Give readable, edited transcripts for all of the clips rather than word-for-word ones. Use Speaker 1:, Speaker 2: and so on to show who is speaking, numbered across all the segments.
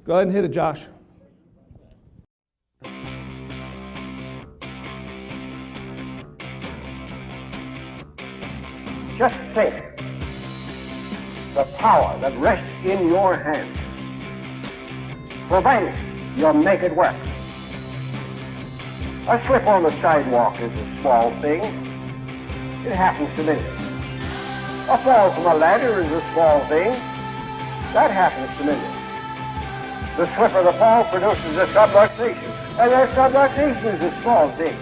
Speaker 1: Go ahead and hit it, Josh.
Speaker 2: Just think, the power that rests in your hands, provided you make it work. A slip on the sidewalk is a small thing. It happens to millions. A fall from a ladder is a small thing. That happens to millions. The slip or the fall produces a subluxation, and that subluxation is a small thing.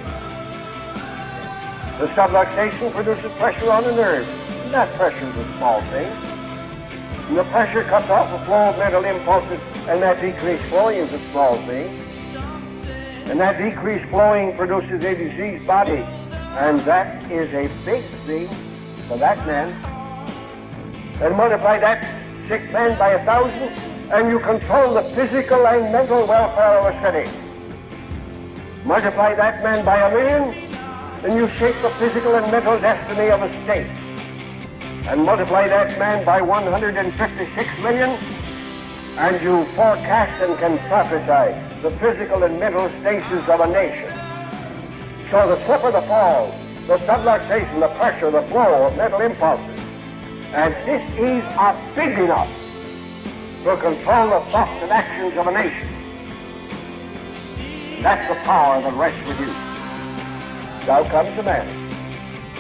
Speaker 2: The subluxation produces pressure on the nerves, and that pressure is a small thing. And the pressure cuts off the flow of mental impulses, and that decreased flowing is a small thing. And that decreased flowing produces a diseased body, and that is a big thing for that man. Then multiply that sick man by 1,000, and you control the physical and mental welfare of a city. Multiply that man by 1,000,000, and you shape the physical and mental destiny of a state. And multiply that man by 156 million, and you forecast and can prophesy the physical and mental stages of a nation. So the slip or the fall, the subluxation, the pressure, the flow of mental impulses, and this is big enough to control the thoughts and actions of a nation. That's the power that rests with you. Now comes the man.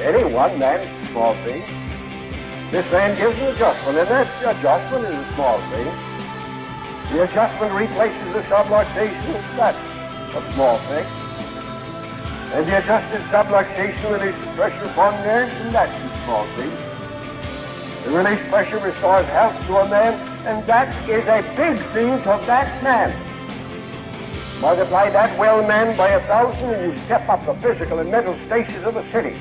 Speaker 2: Any one man, small thing. This man gives an adjustment, and that adjustment is a small thing. The adjustment replaces the subluxation, that's a small thing. And the adjusted subluxation releases pressure upon nerves, and that's a small thing. The released pressure restores health to a man, and that is a big thing to that man. Multiply that well man by 1,000, and you step up the physical and mental stages of a city.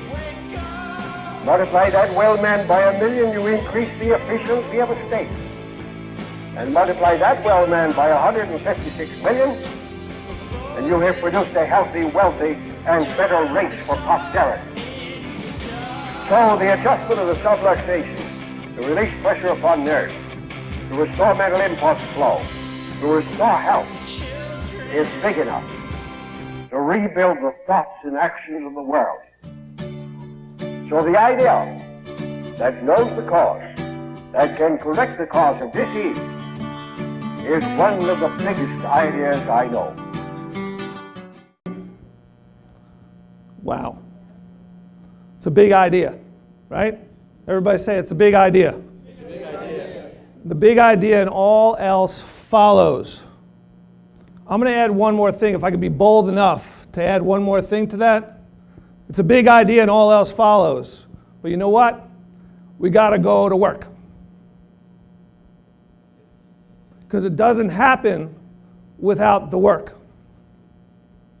Speaker 2: Multiply that well man by 1,000,000, you increase the efficiency of a state. And multiply that well man by 156 million, and you have produced a healthy, wealthy, and better race for posterity. So the adjustment of the subluxation, to release pressure upon nerves, to restore mental impulse flow, to restore health, is big enough to rebuild the thoughts and actions of the world. So the idea that knows the cause, that can correct the cause of disease, is one of the biggest ideas I know.
Speaker 1: Wow. It's a big idea, right? Everybody say it's a big idea.
Speaker 3: It's a big idea.
Speaker 1: The big idea and all else follows. I'm going to add one more thing. If I could be bold enough to add one more thing to that. It's a big idea and all else follows. But you know what? We got to go to work. Because it doesn't happen without the work.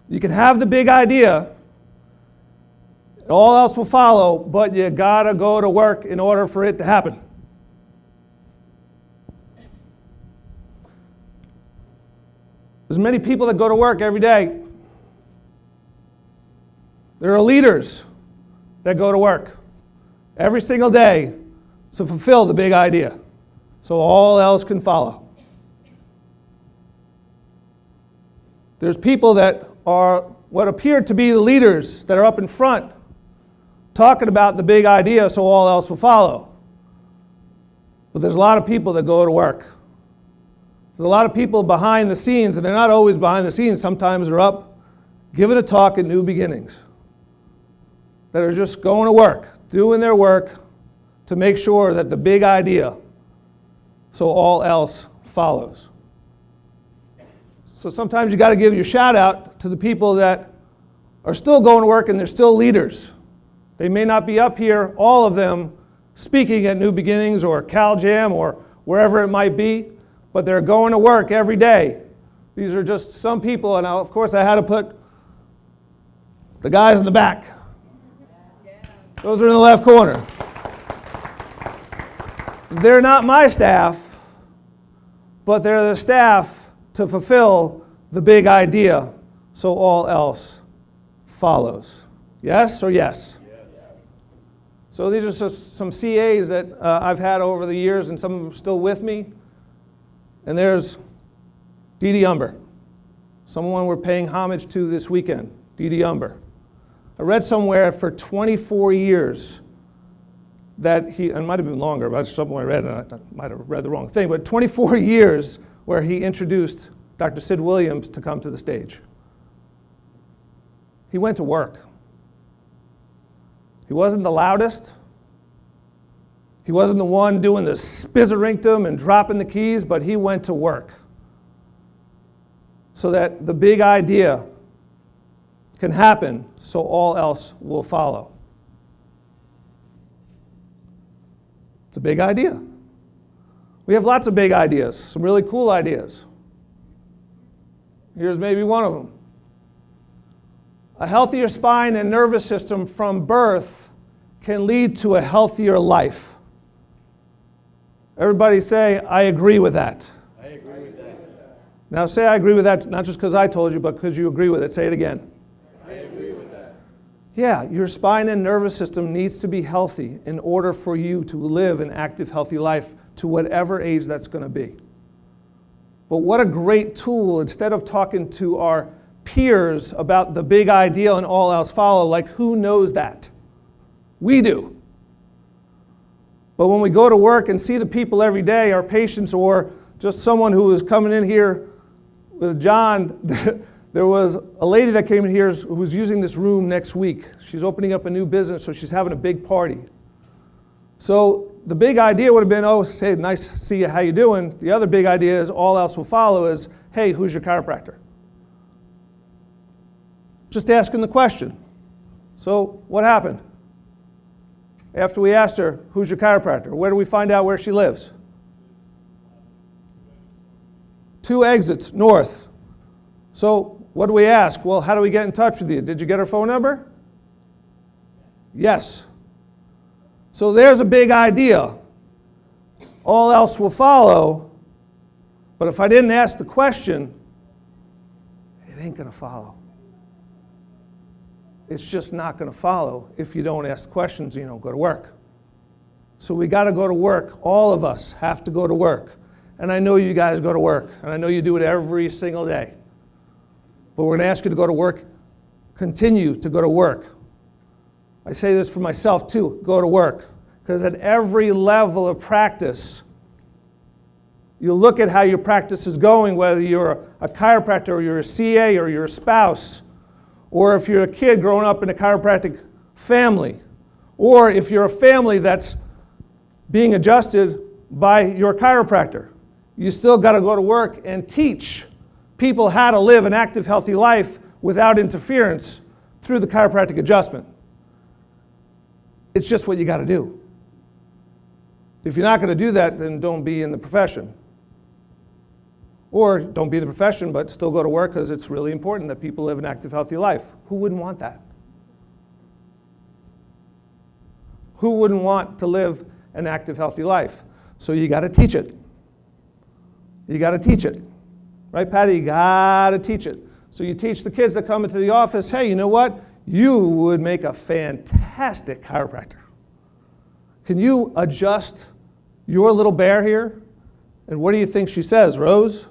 Speaker 1: You can have the big idea, all else will follow, but you got to go to work in order for it to happen. There's many people that go to work every day. There are leaders that go to work every single day to fulfill the big idea, so all else can follow. There's people that are what appear to be the leaders that are up in front talking about the big idea so all else will follow. But there's a lot of people that go to work. There's a lot of people behind the scenes, and they're not always behind the scenes. Sometimes they're up giving a talk at New Beginnings that are just going to work, doing their work to make sure that the big idea so all else follows. So sometimes you got to give your shout out to the people that are still going to work and they're still leaders. They may not be up here, all of them, speaking at New Beginnings or Cal Jam or wherever it might be, but they're going to work every day. These are just some people, and of course I had to put the guys in the back. Those are in the left corner. They're not my staff, but they're the staff to fulfill the big idea so all else follows. Yes or yes? So these are just some CAs that I've had over the years, and some of them are still with me. And there's Dee Dee Umber. Someone we're paying homage to this weekend, Dee Dee Umber. I read somewhere for 24 years that he, and it might have been longer, but somewhere I read, and I might have read the wrong thing, but 24 years where he introduced Dr. Sid Williams to come to the stage. He went to work. He wasn't the loudest. He wasn't the one doing the spizzerinctum and dropping the keys, but he went to work so that the big idea can happen, so all else will follow. It's a big idea. We have lots of big ideas, some really cool ideas. Here's maybe one of them. A healthier spine and nervous system from birth can lead to a healthier life. Everybody say, I agree with that.
Speaker 3: I agree with that.
Speaker 1: Now say I agree with that, not just because I told you, but because you agree with it. Say it again.
Speaker 3: I agree with that.
Speaker 1: Yeah, your spine and nervous system needs to be healthy in order for you to live an active, healthy life to whatever age that's going to be. But what a great tool, instead of talking to our peers about the big ideal and all else follow, like who knows that? We do. But when we go to work and see the people every day, our patients or just someone who is coming in here with John, there was a lady that came in here who was using this room next week. She's opening up a new business, so she's having a big party. So the big idea would have been, oh, hey, nice to see you, how you doing? The other big idea is, all else will follow, is, hey, who's your chiropractor? Just asking the question. So what happened? After we asked her, who's your chiropractor? Where do we find out where she lives? 2 exits north. So what do we ask? Well, how do we get in touch with you? Did you get her phone number? Yes. So there's a big idea. All else will follow. But if I didn't ask the question, it ain't going to follow. It's just not going to follow if you don't ask questions and you don't go to work. So we got to go to work. All of us have to go to work. And I know you guys go to work. And I know you do it every single day. But we're going to ask you to go to work. Continue to go to work. I say this for myself too. Go to work. Because at every level of practice, you look at how your practice is going, whether you're a chiropractor or you're a CA or you're a spouse, or if you're a kid growing up in a chiropractic family, or if you're a family that's being adjusted by your chiropractor. You still got to go to work and teach people how to live an active, healthy life without interference through the chiropractic adjustment. It's just what you got to do. If you're not going to do that, then don't be in the profession. Or don't be in the profession, but still go to work, because it's really important that people live an active, healthy life. Who wouldn't want that? Who wouldn't want to live an active, healthy life? So you got to teach it. You got to teach it. Right, Patty? You got to teach it. So you teach the kids that come into the office, hey, you know what? You would make a fantastic chiropractor. Can you adjust your little bear here? And what do you think she says, Rose?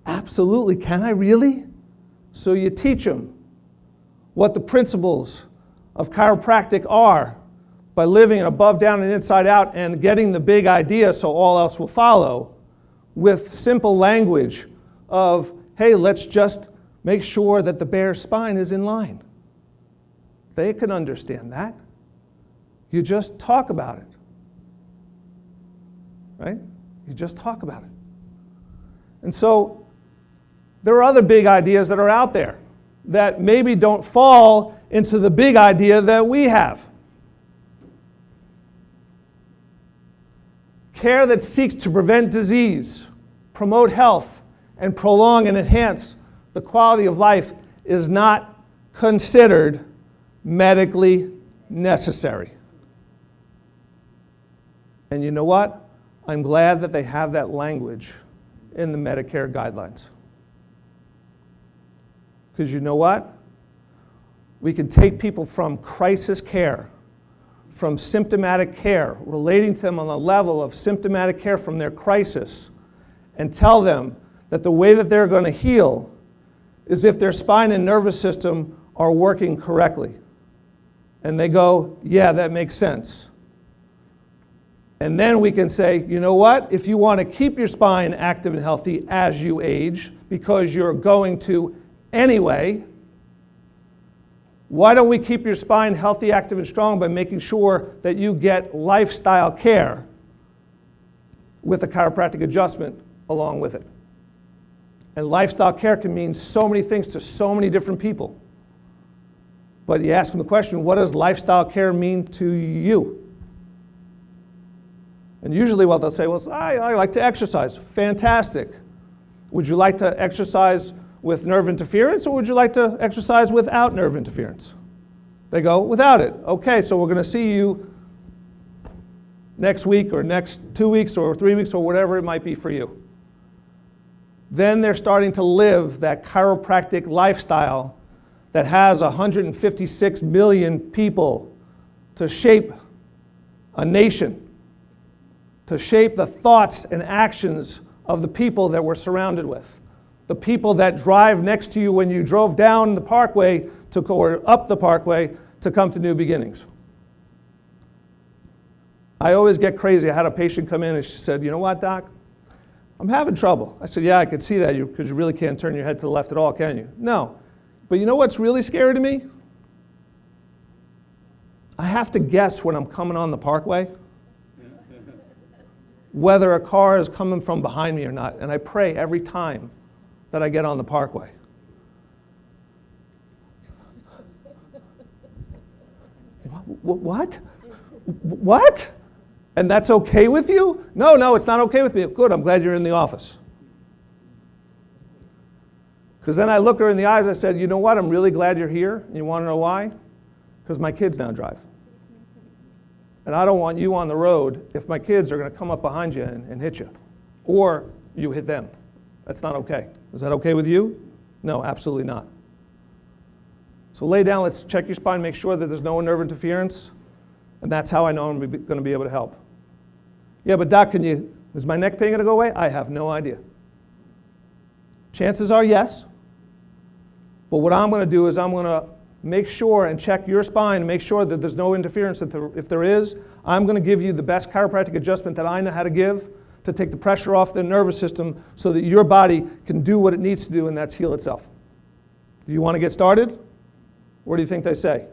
Speaker 1: Absolutely. Can I really? So you teach them what the principles of chiropractic are by living an above, down, and inside out and getting the big idea so all else will follow with simple language of, hey, let's just make sure that the bear's spine is in line. They can understand that. You just talk about it. Right? You just talk about it. And so there are other big ideas that are out there that maybe don't fall into the big idea that we have. Care that seeks to prevent disease, promote health, and prolong and enhance the quality of life is not considered medically necessary. And you know what? I'm glad that they have that language in the Medicare guidelines. Because you know what? We can take people from crisis care, from symptomatic care, relating to them on the level of symptomatic care from their crisis, and tell them that the way that they're going to heal is if their spine and nervous system are working correctly. And they go, yeah, that makes sense. And then we can say, you know what? If you want to keep your spine active and healthy as you age, because you're going to anyway, why don't we keep your spine healthy, active, and strong by making sure that you get lifestyle care with a chiropractic adjustment along with it? And lifestyle care can mean so many things to so many different people. But you ask them the question, what does lifestyle care mean to you? And usually what they'll say, well, I like to exercise. Fantastic. Would you like to exercise with nerve interference, or would you like to exercise without nerve interference? They go, without it. Okay, so we're going to see you next week or next 2 weeks or 3 weeks or whatever it might be for you. Then they're starting to live that chiropractic lifestyle that has 156 million people to shape a nation, to shape the thoughts and actions of the people that we're surrounded with. The people that drive next to you when you drove down the parkway or up the parkway to come to New Beginnings. I always get crazy. I had a patient come in and she said, you know what, doc? I'm having trouble. I said, yeah, I could see that because you really can't turn your head to the left at all, can you? No. But you know what's really scary to me? I have to guess when I'm coming on the parkway whether a car is coming from behind me or not. And I pray every time that I get on the parkway. What? What? And that's okay with you? No, it's not okay with me. Good, I'm glad you're in the office. Because then I look her in the eyes, I said, you know what, I'm really glad you're here. And you want to know why? Because my kids now drive. And I don't want you on the road if my kids are going to come up behind you and hit you. Or you hit them. That's not okay. Is that okay with you? No, absolutely not. So lay down, let's check your spine, make sure that there's no nerve interference. And that's how I know I'm going to be able to help. Yeah, but doc, is my neck pain going to go away? I have no idea. Chances are yes. But what I'm going to do is I'm going to make sure and check your spine and make sure that there's no interference. If there is, I'm going to give you the best chiropractic adjustment that I know how to give to take the pressure off the nervous system so that your body can do what it needs to do, and that's heal itself. Do you want to get started? What do you think they say?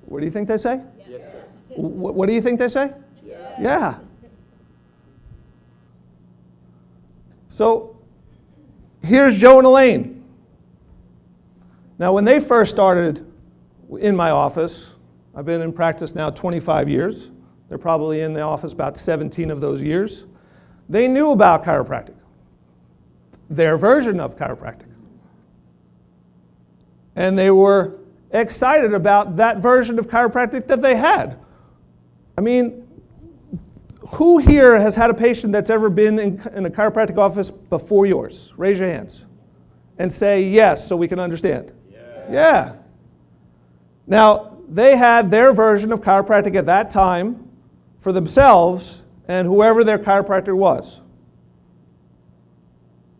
Speaker 1: What do you think they say?
Speaker 3: Yes, sir.
Speaker 1: What do you think they say?
Speaker 3: Yes.
Speaker 1: Yeah. So here's Joe and Elaine. Now, when they first started in my office, I've been in practice now 25 years. They're probably in the office about 17 of those years. They knew about chiropractic, their version of chiropractic. And they were excited about that version of chiropractic that they had. I mean, who here has had a patient that's ever been in a chiropractic office before yours? Raise your hands and say yes so we can understand. Yeah. Now, they had their version of chiropractic at that time for themselves and whoever their chiropractor was.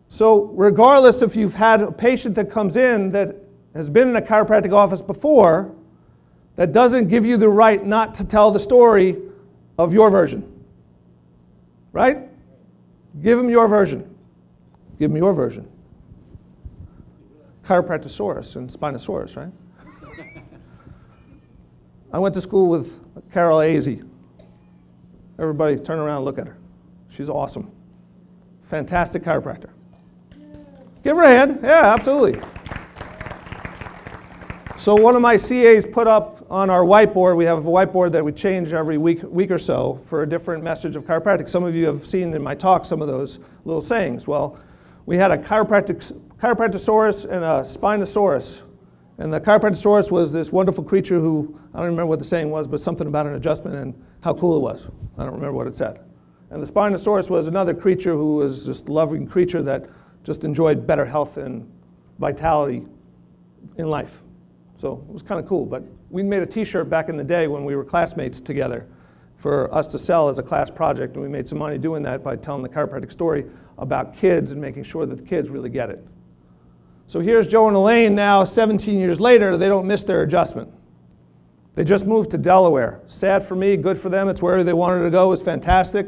Speaker 1: So regardless if you've had a patient that comes in that has been in a chiropractic office before, that doesn't give you the right not to tell the story of your version. Right? Give them your version. Give them your version. Chiropractosaurus and Spinosaurus, right? I went to school with Carol Azey. Everybody turn around and look at her. She's awesome. Fantastic chiropractor. Give her a hand. Yeah, absolutely. So one of my CAs put up on our whiteboard, we have a whiteboard that we change every week or so for a different message of chiropractic. Some of you have seen in my talk some of those little sayings. Well, we had a Chiropractosaurus and a Spinosaurus. And the Chiropractosaurus was this wonderful creature who, I don't remember what the saying was, but something about an adjustment and how cool it was. I don't remember what it said. And the Spinosaurus was another creature who was just a loving creature that just enjoyed better health and vitality in life. So it was kind of cool. But we made a t-shirt back in the day when we were classmates together. for us to sell as a class project, and we made some money doing that by telling the chiropractic story about kids and making sure that the kids really get it. So here's Joe and Elaine now, 17 years later. They don't miss their adjustment. They just moved to Delaware. Sad for me, good for them. It's where they wanted to go. It's fantastic.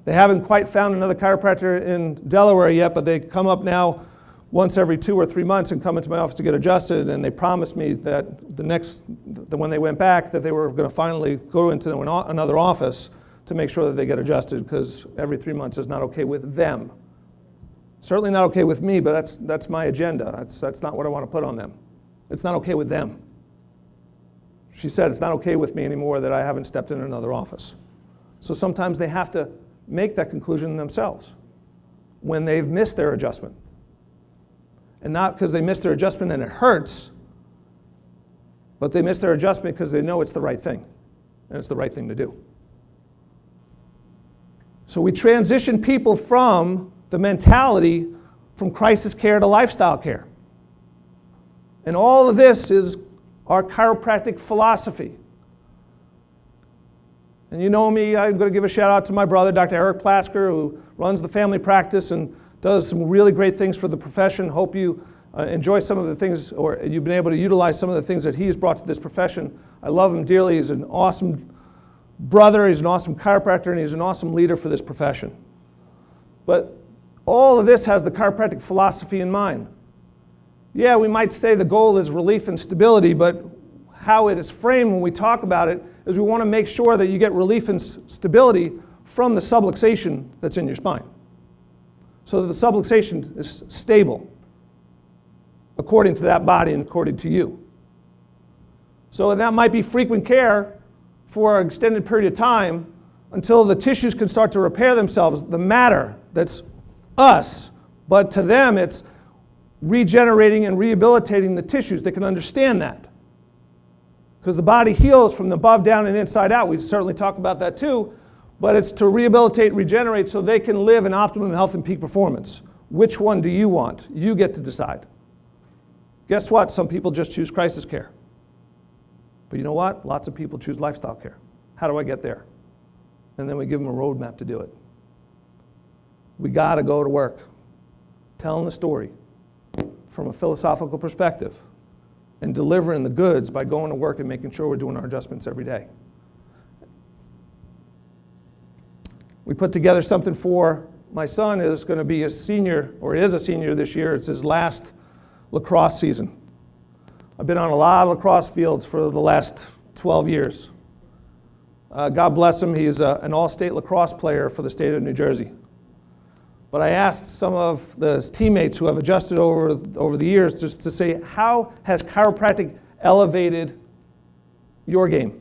Speaker 1: They haven't quite found another chiropractor in Delaware yet, but they come up now once every 2 or 3 months and come into my office to get adjusted, and they promised me that when they went back, that they were going to finally go into another office to make sure that they get adjusted, because every 3 months is not okay with them. Certainly not okay with me, but that's my agenda. That's not what I want to put on them. It's not okay with them. She said it's not okay with me anymore that I haven't stepped in another office. So sometimes they have to make that conclusion themselves when they've missed their adjustment. And not because they missed their adjustment and it hurts, but they missed their adjustment because they know it's the right thing, and it's the right thing to do. So we transition people from the mentality from crisis care to lifestyle care. And all of this is our chiropractic philosophy. And you know me, I'm going to give a shout out to my brother, Dr. Noel Plasker, who runs the family practice and does some really great things for the profession. Hope you enjoy some of the things, or you've been able to utilize some of the things that he's brought to this profession. I love him dearly. He's an awesome brother, he's an awesome chiropractor, and he's an awesome leader for this profession. But all of this has the chiropractic philosophy in mind. Yeah, we might say the goal is relief and stability, but how it is framed when we talk about it is we want to make sure that you get relief and stability from the subluxation that's in your spine, so that the subluxation is stable according to that body and according to you. So that might be frequent care for an extended period of time until the tissues can start to repair themselves, the matter that's us, but to them it's regenerating and rehabilitating the tissues. They can understand that, because the body heals from the above down and inside out. We certainly talk about that too, but it's to rehabilitate, regenerate, so they can live in optimum health and peak performance. Which one do you want? You get to decide. Guess what? Some people just choose crisis care. But you know what? Lots of people choose lifestyle care. How do I get there? And then we give them a roadmap to do it. We got to go to work, telling the story from a philosophical perspective and delivering the goods by going to work and making sure we're doing our adjustments every day. We put together something for my son, is going to be a senior, or is a senior this year. It's his last lacrosse season. I've been on a lot of lacrosse fields for the last 12 years. God bless him, he's an all-state lacrosse player for the state of New Jersey. But I asked some of the teammates who have adjusted over the years just to say, how has chiropractic elevated your game?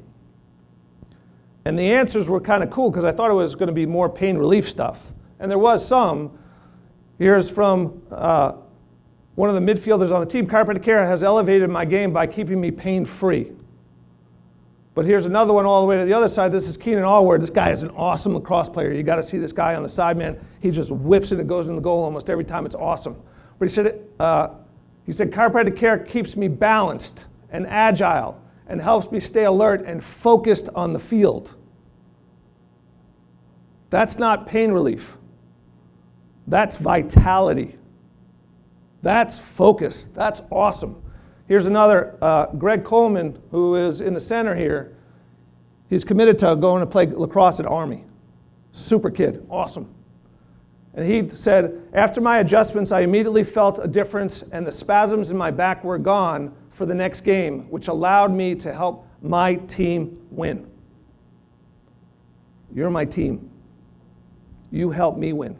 Speaker 1: And the answers were kind of cool, because I thought it was going to be more pain relief stuff. And there was some. Here's from one of the midfielders on the team. Chiropractic care has elevated my game by keeping me pain-free. But here's another one all the way to the other side. This is Keenan Allward. This guy is an awesome lacrosse player. You got to see this guy on the side, man. He just whips it and goes in the goal almost every time. It's awesome. But he said chiropractic care keeps me balanced and agile and helps me stay alert and focused on the field. That's not pain relief. That's vitality. That's focus. That's awesome. Here's another, Greg Coleman, who is in the center here. He's committed to going to play lacrosse at Army. Super kid, awesome. And he said, after my adjustments, I immediately felt a difference, and the spasms in my back were gone for the next game, which allowed me to help my team win. You're my team. You help me win.